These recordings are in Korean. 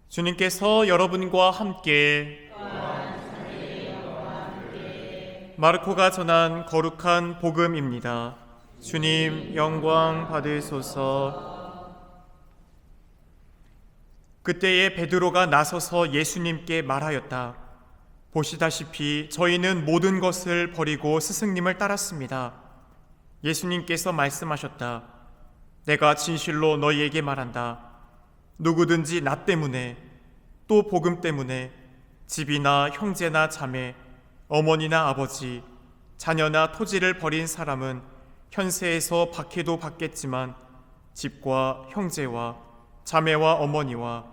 주님께서 여러분과 함께 마르코가 전한 거룩한 복음입니다. 주님 영광 받으소서. 그때에 베드로가 나서서 예수님께 말하였다. 보시다시피 저희는 모든 것을 버리고 스승님을 따랐습니다. 예수님께서 말씀하셨다. 내가 진실로 너희에게 말한다. 누구든지 나 때문에 또 복음 때문에 집이나 형제나 자매, 어머니나 아버지, 자녀나 토지를 버린 사람은 현세에서 박해도 받겠지만 집과 형제와 자매와 어머니와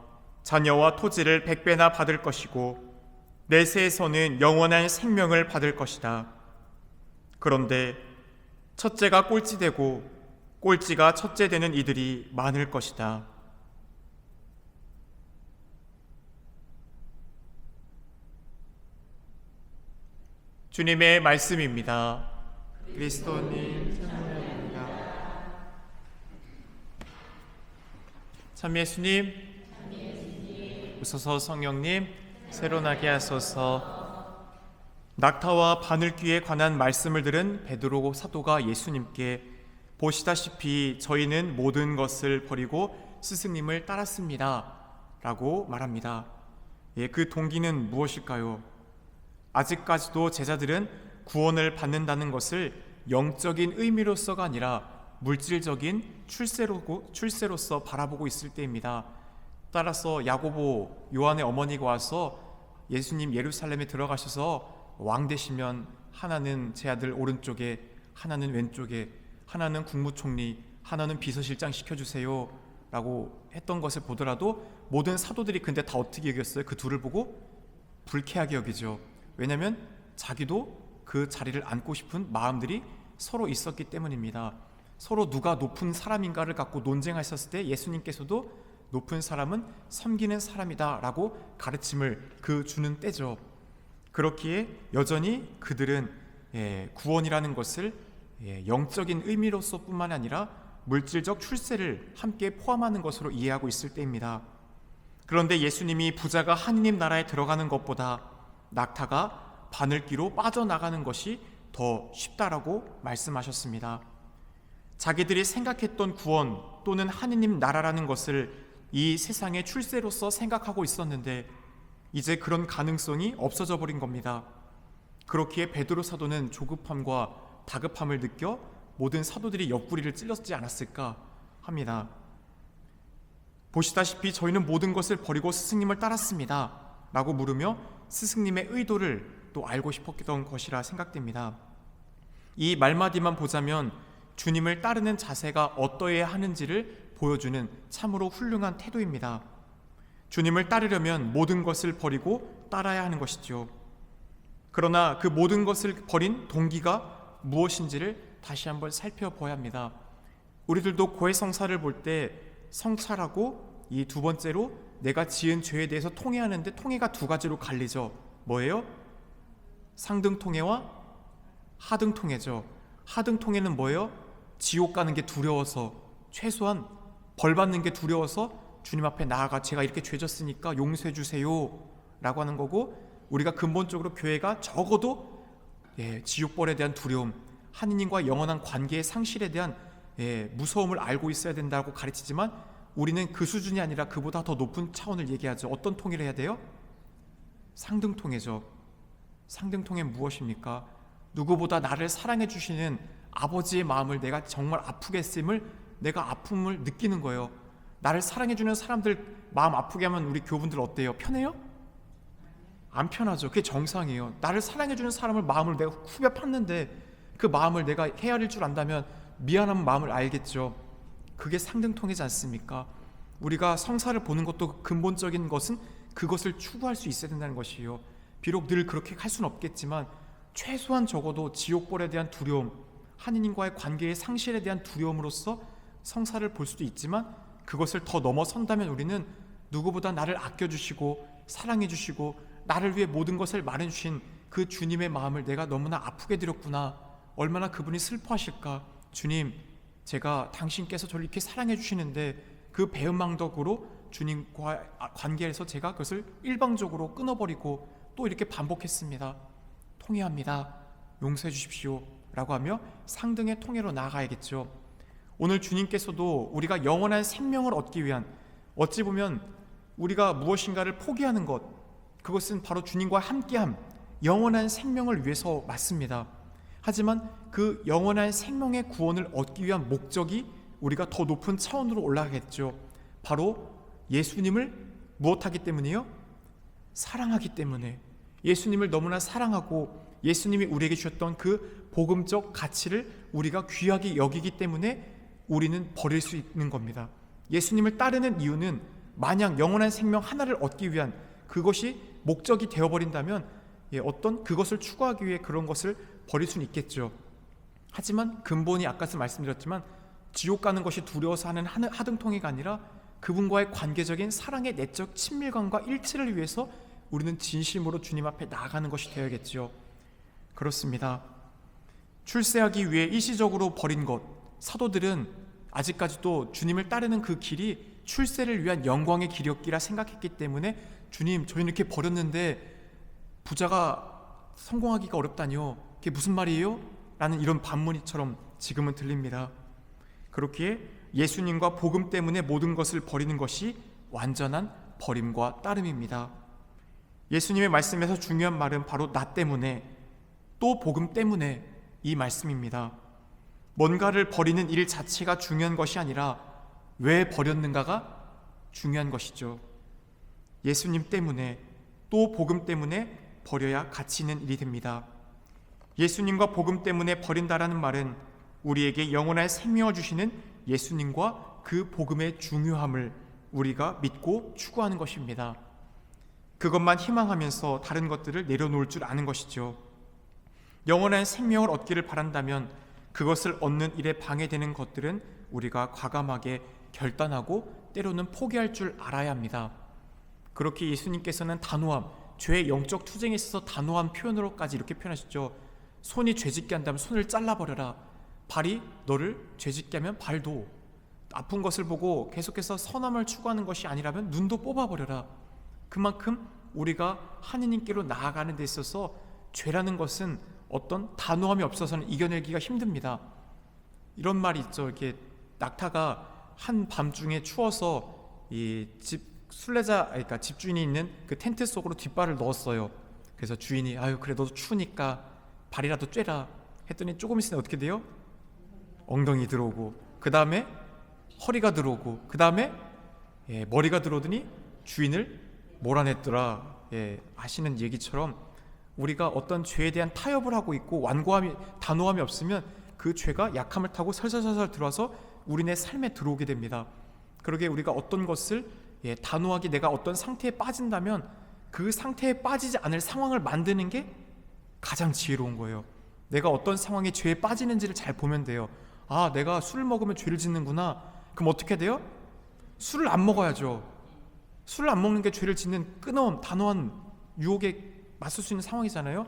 자녀와 토지를 100배나 받을 것이고 내세에서는 영원한 생명을 받을 것이다. 그런데 첫째가 꼴찌되고 꼴찌가 첫째 되는 이들이 많을 것이다. 주님의 말씀입니다. 그리스도님 찬양합니다. 참 예수님, 오소서 성령님, 새로 나게 하소서. 낙타와 바늘귀에 관한 말씀을 들은 베드로 사도가 예수님께 보시다시피 저희는 모든 것을 버리고 스승님을 따랐습니다 라고 말합니다. 그 동기는 무엇일까요? 아직까지도 제자들은 구원을 받는다는 것을 영적인 의미로서가 아니라 물질적인 출세로서 바라보고 있을 때입니다. 따라서 야고보, 요한의 어머니가 와서 예수님 예루살렘에 들어가셔서 왕 되시면 하나는 제 아들 오른쪽에, 하나는 왼쪽에, 하나는 국무총리, 하나는 비서실장 시켜주세요 라고 했던 것을 보더라도 모든 사도들이 근데 다 어떻게 여겼어요? 그 둘을 보고 불쾌하게 여기죠. 왜냐하면 자기도 그 자리를 앉고 싶은 마음들이 서로 있었기 때문입니다. 서로 누가 높은 사람인가를 갖고 논쟁하셨을 때 예수님께서도 높은 사람은 섬기는 사람이다 라고 가르침을 주는 때죠. 그렇기에 여전히 그들은 구원이라는 것을 영적인 의미로서 뿐만 아니라 물질적 출세를 함께 포함하는 것으로 이해하고 있을 때입니다. 그런데 예수님이 부자가 하느님 나라에 들어가는 것보다 낙타가 바늘귀로 빠져나가는 것이 더 쉽다라고 말씀하셨습니다. 자기들이 생각했던 구원 또는 하느님 나라라는 것을 이 세상의 출세로서 생각하고 있었는데 이제 그런 가능성이 없어져 버린 겁니다. 그렇기에 베드로 사도는 조급함과 다급함을 느껴 모든 사도들이 옆구리를 찔렀지 않았을까 합니다. 보시다시피 저희는 모든 것을 버리고 스승님을 따랐습니다 라고 물으며 스승님의 의도를 또 알고 싶었던 것이라 생각됩니다. 이 말마디만 보자면 주님을 따르는 자세가 어떠해야 하는지를 보여주는 참으로 훌륭한 태도입니다. 주님을 따르려면 모든 것을 버리고 따라야 하는 것이죠. 그러나 그 모든 것을 버린 동기가 무엇인지를 다시 한번 살펴봐야 합니다. 우리들도 고해성사를 볼 때 성찰하고 이 두 번째로 내가 지은 죄에 대해서 통회하는데 통회가 두 가지로 갈리죠. 뭐예요? 상등통회와 하등통회죠. 하등통회는 뭐예요? 지옥 가는 게 두려워서, 최소한 벌 받는 게 두려워서 주님 앞에 나아가 제가 이렇게 죄졌으니까 용서해 주세요 라고 하는 거고, 우리가 근본적으로 교회가 적어도 지옥벌에 대한 두려움, 하느님과 영원한 관계의 상실에 대한 무서움을 알고 있어야 된다고 가르치지만 우리는 그 수준이 아니라 그보다 더 높은 차원을 얘기하죠. 어떤 통일을 해야 돼요? 상등통회죠. 상등통회 무엇입니까? 누구보다 나를 사랑해 주시는 아버지의 마음을 내가 정말 아프게 했음을, 내가 아픔을 느끼는 거예요. 나를 사랑해 주는 사람들 마음 아프게 하면 우리 교분들 어때요? 편해요? 안 편하죠. 그게 정상이에요. 나를 사랑해 주는 사람을 마음을 내가 후벼 팠는데 그 마음을 내가 헤아릴 줄 안다면 미안한 마음을 알겠죠. 그게 상등통회지 않습니까? 우리가 성사를 보는 것도 근본적인 것은 그것을 추구할 수 있어야 된다는 것이에요. 비록 늘 그렇게 할 수는 없겠지만 최소한 적어도 지옥벌에 대한 두려움, 하느님과의 관계의 상실에 대한 두려움으로써 성사를 볼 수도 있지만 그것을 더 넘어선다면 우리는 누구보다 나를 아껴주시고 사랑해주시고 나를 위해 모든 것을 마련해주신 그 주님의 마음을 내가 너무나 아프게 드렸구나, 얼마나 그분이 슬퍼하실까. 주님, 제가 당신께서 저를 이렇게 사랑해 주시는데 그 배은망덕으로 주님과 관계에서 제가 그것을 일방적으로 끊어버리고 또 이렇게 반복했습니다. 통회합니다. 용서해 주십시오 라고 하며 상등의 통회로 나아가야겠죠. 오늘 주님께서도 우리가 영원한 생명을 얻기 위한, 어찌 보면 우리가 무엇인가를 포기하는 것, 그것은 바로 주님과 함께함, 영원한 생명을 위해서 맞습니다. 하지만 그 영원한 생명의 구원을 얻기 위한 목적이 우리가 더 높은 차원으로 올라가겠죠. 바로 예수님을 무엇하기 때문이요? 사랑하기 때문에. 예수님을 너무나 사랑하고 예수님이 우리에게 주셨던 그 복음적 가치를 우리가 귀하게 여기기 때문에 우리는 버릴 수 있는 겁니다. 예수님을 따르는 이유는 마냥 영원한 생명 하나를 얻기 위한 그것이 목적이 되어버린다면 어떤 그것을 추구하기 위해 그런 것을 버릴 수는 있겠죠. 하지만 근본이 아까도 말씀드렸지만 지옥 가는 것이 두려워서 하는 하등통이가 아니라 그분과의 관계적인 사랑의 내적 친밀감과 일치를 위해서 우리는 진심으로 주님 앞에 나아가는 것이 되어야겠죠. 그렇습니다. 출세하기 위해 일시적으로 버린 것, 사도들은 아직까지도 주님을 따르는 그 길이 출세를 위한 영광의 길이었기라 생각했기 때문에 주님, 저희는 이렇게 버렸는데 부자가 성공하기가 어렵다니요, 그게 무슨 말이에요? 라는 이런 반문이처럼 지금은 들립니다. 그렇기에 예수님과 복음 때문에 모든 것을 버리는 것이 완전한 버림과 따름입니다. 예수님의 말씀에서 중요한 말은 바로 나 때문에, 또 복음 때문에 이 말씀입니다. 뭔가를 버리는 일 자체가 중요한 것이 아니라 왜 버렸는가가 중요한 것이죠. 예수님 때문에, 또 복음 때문에 버려야 가치 있는 일이 됩니다. 예수님과 복음 때문에 버린다라는 말은 우리에게 영원한 생명을 주시는 예수님과 그 복음의 중요함을 우리가 믿고 추구하는 것입니다. 그것만 희망하면서 다른 것들을 내려놓을 줄 아는 것이죠. 영원한 생명을 얻기를 바란다면 그것을 얻는 일에 방해되는 것들은 우리가 과감하게 결단하고 때로는 포기할 줄 알아야 합니다. 그렇게 예수님께서는 단호함, 죄의 영적 투쟁에 있어서 단호한 표현으로까지 이렇게 표현하셨죠. 손이 죄짓게 한다면 손을 잘라버려라. 발이 너를 죄짓게 하면 발도. 아픈 것을 보고 계속해서 선함을 추구하는 것이 아니라면 눈도 뽑아버려라. 그만큼 우리가 하느님께로 나아가는 데 있어서 죄라는 것은 어떤 단호함이 없어서는 이겨내기가 힘듭니다. 이런 말이 있죠. 이렇게 낙타가 한 밤중에 추워서 이 순례자, 그러니까 집주인이 있는 그 텐트 속으로 뒷발을 넣었어요. 그래서 주인이 아유 그래 너도 추우니까 발이라도 쬐라 했더니 조금 있으면 어떻게 돼요? 엉덩이 들어오고, 그 다음에 허리가 들어오고, 그 다음에 머리가 들어오더니 주인을 몰아냈더라. 아시는 얘기처럼 우리가 어떤 죄에 대한 타협을 하고 있고 단호함이 없으면 그 죄가 약함을 타고 설설설설 들어와서 우리네 삶에 들어오게 됩니다. 그러게 우리가 어떤 것을 단호하게 내가 어떤 상태에 빠진다면 그 상태에 빠지지 않을 상황을 만드는 게 가장 지혜로운 거예요. 내가 어떤 상황에 죄에 빠지는지를 잘 보면 돼요. 아, 내가 술을 먹으면 죄를 짓는구나. 그럼 어떻게 돼요? 술을 안 먹어야죠. 술을 안 먹는 게 죄를 짓는 단호한 유혹에 맞설 수 있는 상황이잖아요.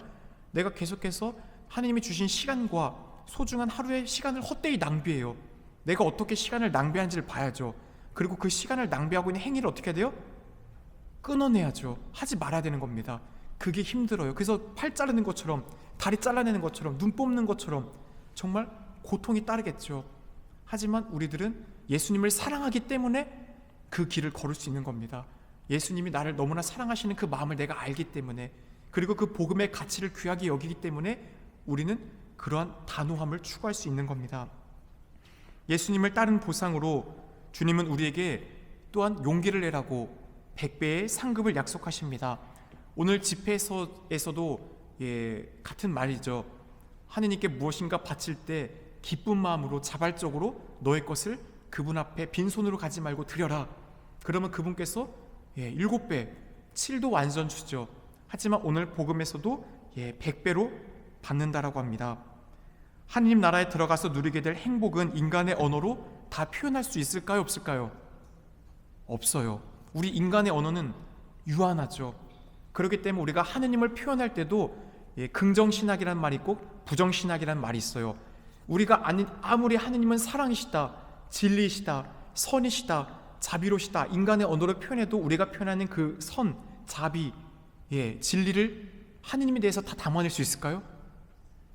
내가 계속해서 하나님이 주신 시간과 소중한 하루의 시간을 헛되이 낭비해요. 내가 어떻게 시간을 낭비하는지를 봐야죠. 그리고 그 시간을 낭비하고 있는 행위를 어떻게 해야 돼요? 끊어내야죠. 하지 말아야 되는 겁니다. 그게 힘들어요. 그래서 팔 자르는 것처럼, 다리 잘라내는 것처럼, 눈 뽑는 것처럼 정말 고통이 따르겠죠. 하지만 우리들은 예수님을 사랑하기 때문에 그 길을 걸을 수 있는 겁니다. 예수님이 나를 너무나 사랑하시는 그 마음을 내가 알기 때문에, 그리고 그 복음의 가치를 귀하게 여기기 때문에 우리는 그러한 단호함을 추구할 수 있는 겁니다. 예수님을 따른 보상으로 주님은 우리에게 또한 용기를 내라고 100배의 상급을 약속하십니다. 오늘 집회에서도 같은 말이죠. 하느님께 무엇인가 바칠 때 기쁜 마음으로 자발적으로 너의 것을 그분 앞에 빈손으로 가지 말고 드려라. 그러면 그분께서 7배, 7도 완전 주죠. 하지만 오늘 복음에서도 100배로 받는다라고 합니다. 하느님 나라에 들어가서 누리게 될 행복은 인간의 언어로 다 표현할 수 있을까요? 없을까요? 없어요. 우리 인간의 언어는 유한하죠. 그렇기 때문에 우리가 하느님을 표현할 때도 긍정신학이라는 말이 있고 부정신학이라는 말이 있어요. 우리가 아무리 하느님은 사랑이시다, 진리이시다, 선이시다, 자비로시다, 인간의 언어로 표현해도 우리가 표현하는 그 선, 자비, 진리를 하느님에 대해서 다 담아낼 수 있을까요?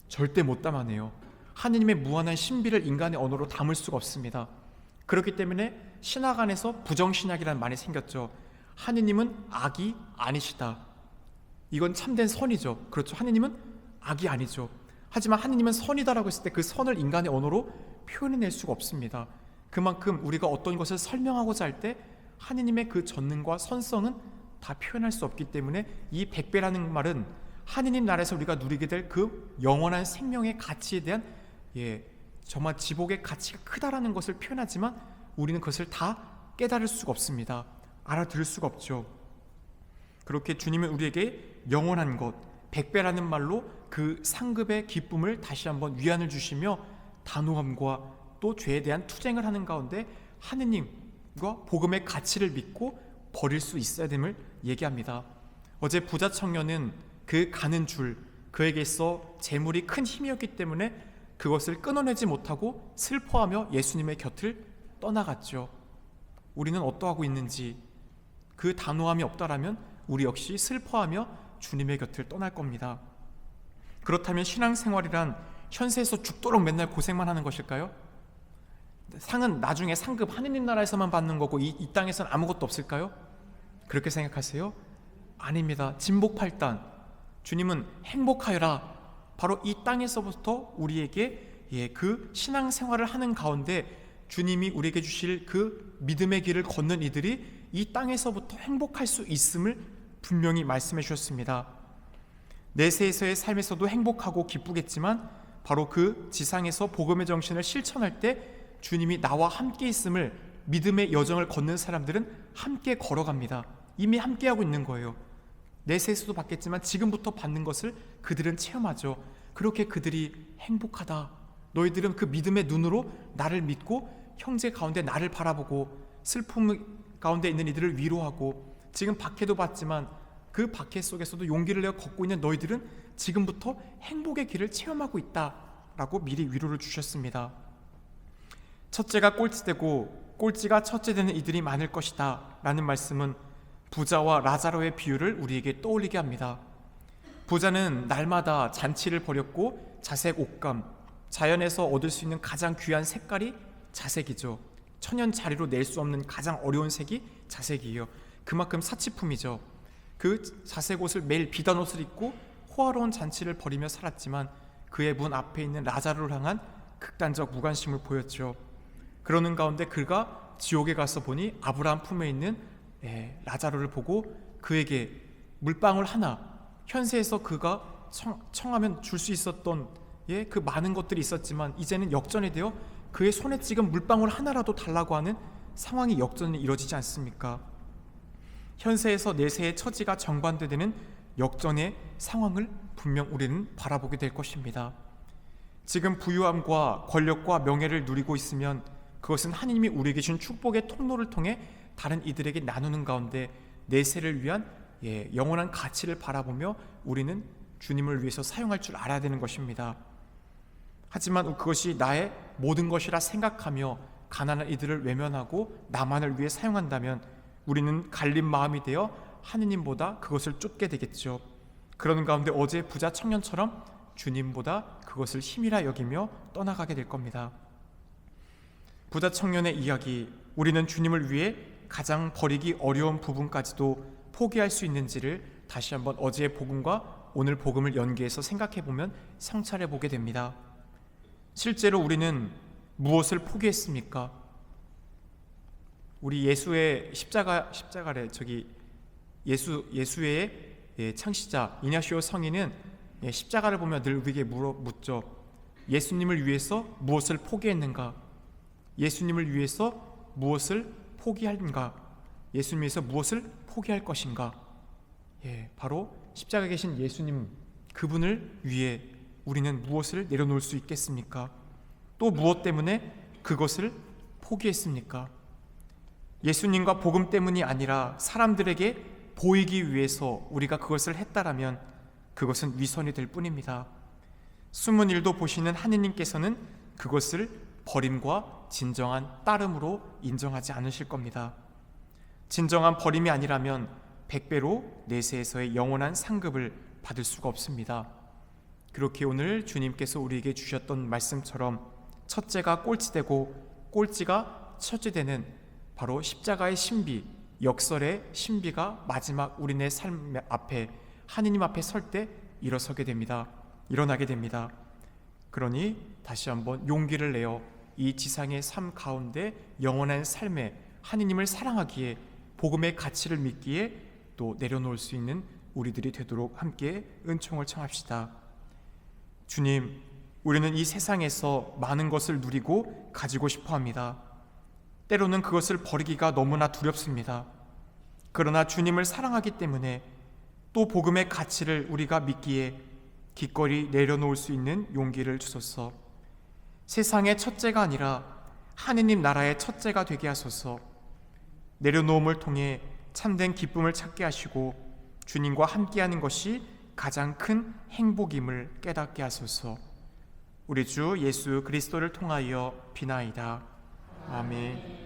절대 못 담아내요. 하느님의 무한한 신비를 인간의 언어로 담을 수가 없습니다. 그렇기 때문에 신학 안에서 부정신학이라는 말이 생겼죠. 하느님은 악이 아니시다. 이건 참된 선이죠. 그렇죠. 하느님은 악이 아니죠. 하지만 하느님은 선이다라고 했을 때 그 선을 인간의 언어로 표현해낼 수가 없습니다. 그만큼 우리가 어떤 것을 설명하고자 할 때 하느님의 그 전능과 선성은 다 표현할 수 없기 때문에 이 백배라는 말은 하느님 나라에서 우리가 누리게 될 그 영원한 생명의 가치에 대한 정말 지복의 가치가 크다라는 것을 표현하지만 우리는 그것을 다 깨달을 수가 없습니다. 알아들을 수가 없죠. 그렇게 주님은 우리에게 영원한 것, 백배라는 말로 그 상급의 기쁨을 다시 한번 위안을 주시며 단호함과 또 죄에 대한 투쟁을 하는 가운데 하느님과 복음의 가치를 믿고 버릴 수 있어야 됨을 얘기합니다. 어제 부자 청년은 그 가는 줄, 그에게 있어 재물이 큰 힘이었기 때문에 그것을 끊어내지 못하고 슬퍼하며 예수님의 곁을 떠나갔죠. 우리는 어떠하고 있는지, 그 단호함이 없다라면 우리 역시 슬퍼하며 주님의 곁을 떠날 겁니다. 그렇다면 신앙생활이란 현세에서 죽도록 맨날 고생만 하는 것일까요? 상은 나중에 상급 하느님 나라에서만 받는 거고 이 땅에서는 아무것도 없을까요? 그렇게 생각하세요? 아닙니다. 진복팔단, 주님은 행복하여라, 바로 이 땅에서부터 우리에게 그 신앙생활을 하는 가운데 주님이 우리에게 주실 그 믿음의 길을 걷는 이들이 이 땅에서부터 행복할 수 있음을 분명히 말씀해 주셨습니다. 내세에서의 삶에서도 행복하고 기쁘겠지만 바로 그 지상에서 복음의 정신을 실천할 때 주님이 나와 함께 있음을, 믿음의 여정을 걷는 사람들은 함께 걸어갑니다. 이미 함께하고 있는 거예요. 내세에서도 받겠지만 지금부터 받는 것을 그들은 체험하죠. 그렇게 그들이 행복하다, 너희들은 그 믿음의 눈으로 나를 믿고 형제 가운데 나를 바라보고 슬픔 가운데 있는 이들을 위로하고, 지금 박해도 받지만 그 박해 속에서도 용기를 내어 걷고 있는 너희들은 지금부터 행복의 길을 체험하고 있다라고 미리 위로를 주셨습니다. 첫째가 꼴찌되고 꼴찌가 첫째되는 이들이 많을 것이다 라는 말씀은 부자와 라자로의 비유를 우리에게 떠올리게 합니다. 부자는 날마다 잔치를 벌였고 자색 옷감, 자연에서 얻을 수 있는 가장 귀한 색깔이 자색이죠. 천연 자리로 낼 수 없는 가장 어려운 색이 자색이에요. 그만큼 사치품이죠. 그 자색 옷을 매일 비단 옷을 입고 호화로운 잔치를 벌이며 살았지만 그의 문 앞에 있는 라자로를 향한 극단적 무관심을 보였죠. 그러는 가운데 그가 지옥에 가서 보니 아브라함 품에 있는 라자로를 보고 그에게 물방울 하나, 현세에서 그가 청하면 줄 수 있었던 그 많은 것들이 있었지만 이제는 역전이 되어 그의 손에 찍은 물방울 하나라도 달라고 하는 상황이 역전이 이루어지지 않습니까? 현세에서 내세의 처지가 정반대되는 역전의 상황을 분명 우리는 바라보게 될 것입니다. 지금 부유함과 권력과 명예를 누리고 있으면 그것은 하느님이 우리에게 주신 축복의 통로를 통해 다른 이들에게 나누는 가운데 내세를 위한 영원한 가치를 바라보며 우리는 주님을 위해서 사용할 줄 알아야 되는 것입니다. 하지만 그것이 나의 모든 것이라 생각하며 가난한 이들을 외면하고 나만을 위해 사용한다면 우리는 갈린 마음이 되어 하느님보다 그것을 쫓게 되겠죠. 그러는 가운데 어제 부자 청년처럼 주님보다 그것을 힘이라 여기며 떠나가게 될 겁니다. 부자 청년의 이야기, 우리는 주님을 위해 가장 버리기 어려운 부분까지도 포기할 수 있는지를 다시 한번 어제의 복음과 오늘 복음을 연계해서 생각해보면 성찰해보게 됩니다. 실제로 우리는 무엇을 포기했습니까? 우리 예수의 십자가래 예수의 창시자 이냐시오 성인은 십자가를 보며 늘 우리에게 묻죠. 예수님을 위해서 무엇을 포기했는가? 예수님을 위해서 무엇을 포기하는가? 예수님을 위해서 무엇을 포기할 것인가? 바로 십자가에 계신 예수님, 그분을 위해 우리는 무엇을 내려놓을 수 있겠습니까? 또 무엇 때문에 그것을 포기했습니까? 예수님과 복음 때문이 아니라 사람들에게 보이기 위해서 우리가 그것을 했다라면 그것은 위선이 될 뿐입니다. 숨은 일도 보시는 하느님께서는 그것을 버림과 진정한 따름으로 인정하지 않으실 겁니다. 진정한 버림이 아니라면 100배로 내세에서의 영원한 상급을 받을 수가 없습니다. 그렇게 오늘 주님께서 우리에게 주셨던 말씀처럼 첫째가 꼴찌되고 꼴찌가 첫째되는 바로 십자가의 신비, 역설의 신비가 마지막 우리네 삶 앞에 하느님 앞에 설 때 일어나게 됩니다. 그러니 다시 한번 용기를 내어 이 지상의 삶 가운데 영원한 삶에 하느님을 사랑하기에, 복음의 가치를 믿기에 또 내려놓을 수 있는 우리들이 되도록 함께 은총을 청합시다. 주님, 우리는 이 세상에서 많은 것을 누리고 가지고 싶어 합니다. 때로는 그것을 버리기가 너무나 두렵습니다. 그러나 주님을 사랑하기 때문에 또 복음의 가치를 우리가 믿기에 기꺼이 내려놓을 수 있는 용기를 주소서. 세상의 첫째가 아니라 하느님 나라의 첫째가 되게 하소서. 내려놓음을 통해 참된 기쁨을 찾게 하시고 주님과 함께하는 것이 가장 큰 행복임을 깨닫게 하소서. 우리 주 예수 그리스도를 통하여 비나이다. 아멘.